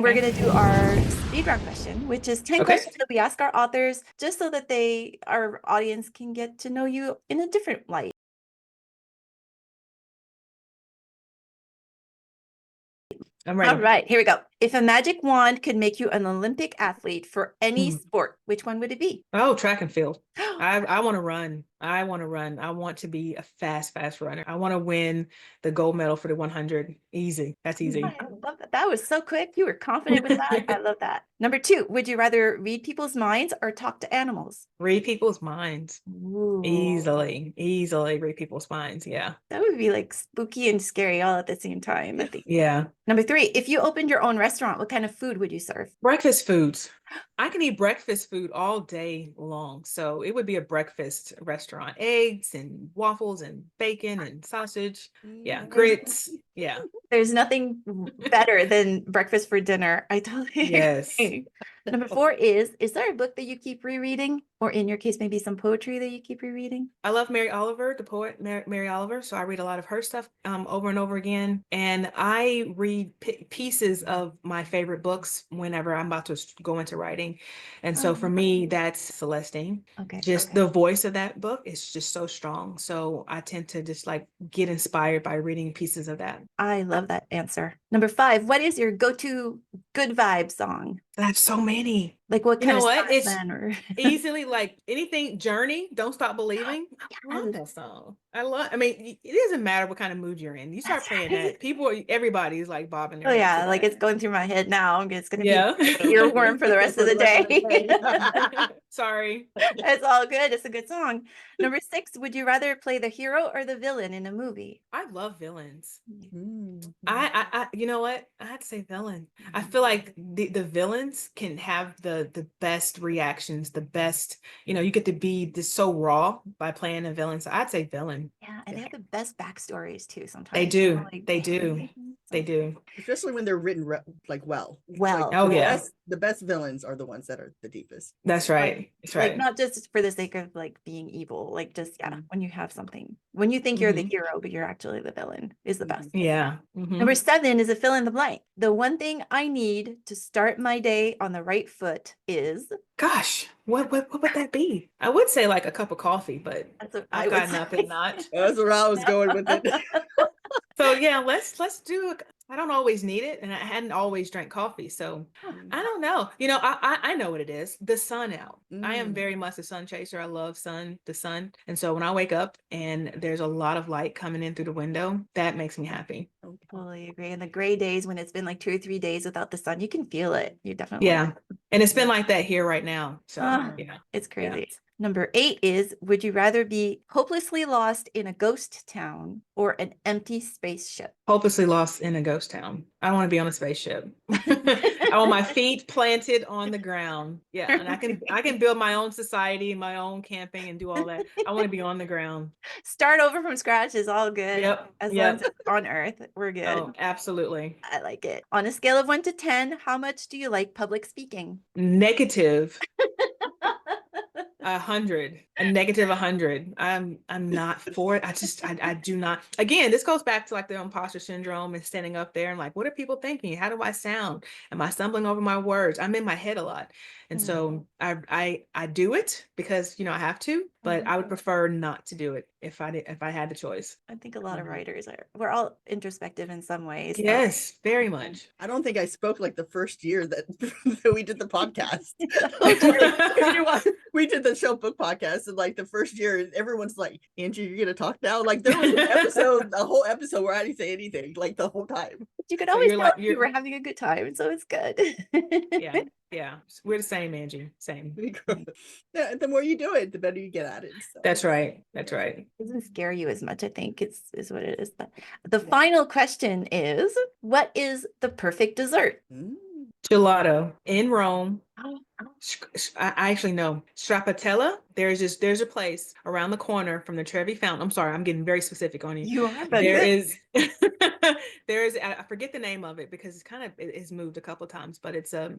We're going to do our speed round question, which is 10 questions that we ask our authors just so that our audience can get to know you in a different light. I'm ready. All right, here we go. If a magic wand could make you an Olympic athlete for any sport, which one would it be? Oh, track and field. I want to run. I want to run. I want to be a fast runner. I want to win the gold medal for the 100. Easy. That's easy. I love that. That was so quick. You were confident with that. I love that. Number 2, would you rather read people's minds or talk to animals? Read people's minds. Ooh. Easily read people's minds. Yeah. That would be like spooky and scary all at the same time, I think. Yeah. Number 3, if you opened your own restaurant, what kind of food would you serve? Breakfast foods. I can eat breakfast food all day long. So it would be a breakfast restaurant. Eggs and waffles and bacon and sausage. Yeah. Grits. Yeah. There's nothing better than breakfast for dinner. I totally Yes. agree. Number 4 is there a book that you keep rereading? Or in your case, maybe some poetry that you keep rereading? I love Mary Oliver, the poet Mary Oliver. So I read a lot of her stuff over and over again. And I read pieces of my favorite books whenever I'm about to go into writing. And so for me, that's Celestine. Okay. Just the voice of that book is just so strong. So I tend to just like get inspired by reading pieces of that. I love that answer. Number 5, what is your go-to good vibe song? I have so many. Like what kind of what? It's or easily like anything. Journey, Don't Stop Believing. I love that song. I mean, it doesn't matter what kind of mood you're in. You start playing that, everybody's like bobbing their Oh heads yeah, to like that. it's going through my head now. It's going to be Yeah. earworm for the rest of the day. Sorry. It's all good. It's a good song. Number 6, would you rather play the hero or the villain in a movie? I love villains. I you know what? I had to say villain. I feel like the villains can have the best reactions, the best, you get to be this so raw by playing a villain. So I'd say villain. Yeah, and they have the best backstories too sometimes. They do. Like, They do. They do. Especially when they're written well. Well, oh yeah. The best villains are the ones that are the deepest. That's right. That's right. Like not just for the sake of like being evil, like just when you have something, when you think you're the hero, but you're actually the villain is the best. Yeah. Number 7 is a fill in the blank. The one thing I need to start my day on the right foot is. Gosh, what would that be? I would say like a cup of coffee, but I've got nothing not. That's where I was going with it. So yeah, let's do it. I don't always need it, and I hadn't always drank coffee, so I don't know. I know what it is. The sun out. I am very much a sun chaser. I love the sun, and so when I wake up and there's a lot of light coming in through the window, that makes me happy. I totally agree. And the gray days when it's been like 2 or 3 days without the sun, you can feel it. You definitely. Yeah, and it's been like that here right now. So yeah, it's crazy. Yeah. Number 8 is, would you rather be hopelessly lost in a ghost town or an empty spaceship? Hopelessly lost in a ghost town. I want to be on a spaceship. I want my feet planted on the ground. Yeah, and I can build my own society, my own camping, and do all that. I want to be on the ground. Start over from scratch is all good. Yep. As long as it's on Earth, we're good. Oh, absolutely. I like it. On a scale of 1 to 10, how much do you like public speaking? Negative. 100, a negative 100. I'm not for it. I do not. Again, this goes back to like the imposter syndrome and standing up there and like, what are people thinking? How do I sound? Am I stumbling over my words? I'm in my head a lot. And so I do it because, I have to, but I would prefer not to do it if I had the choice. I think a lot of writers we're all introspective in some ways. So. Yes, very much. I don't think I spoke like the first year that we did the podcast. We did the show book podcast, and like the first year, everyone's like, Angie, you're gonna talk now? Like there was a whole episode where I didn't say anything like the whole time. You could always tell you were having a good time, so it's good. Yeah, we're the same, Angie. Same. Yeah, the more you do it, the better you get at it. So. That's right. That's right. It doesn't scare you as much, I think is what it is. But the final question is, what is the perfect dessert? Gelato in Rome. I actually know Strapatella. There's a place around the corner from the Trevi Fountain. I'm sorry, I'm getting very specific on you. You are, but There good. is there is I forget the name of it because it has moved a couple of times, but it's a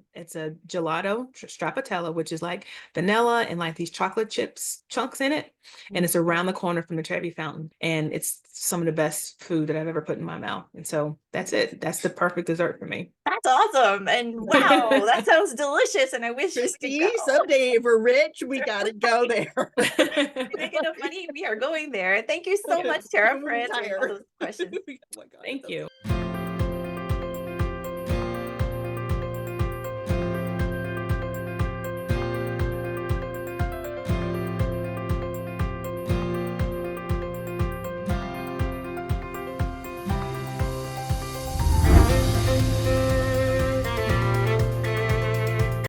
gelato Strapatella, which is like vanilla and like these chocolate chips chunks in it, and it's around the corner from the Trevi Fountain, and it's some of the best food that I've ever put in my mouth. And so that's it. That's the perfect dessert for me. That's awesome. And wow, that sounds delicious. And I wish we could Christie, go. someday if we're rich, we gotta go there. If we make enough money, we are going there. Thank you so much, Terah, for answering all those questions. Oh my God, Thank you.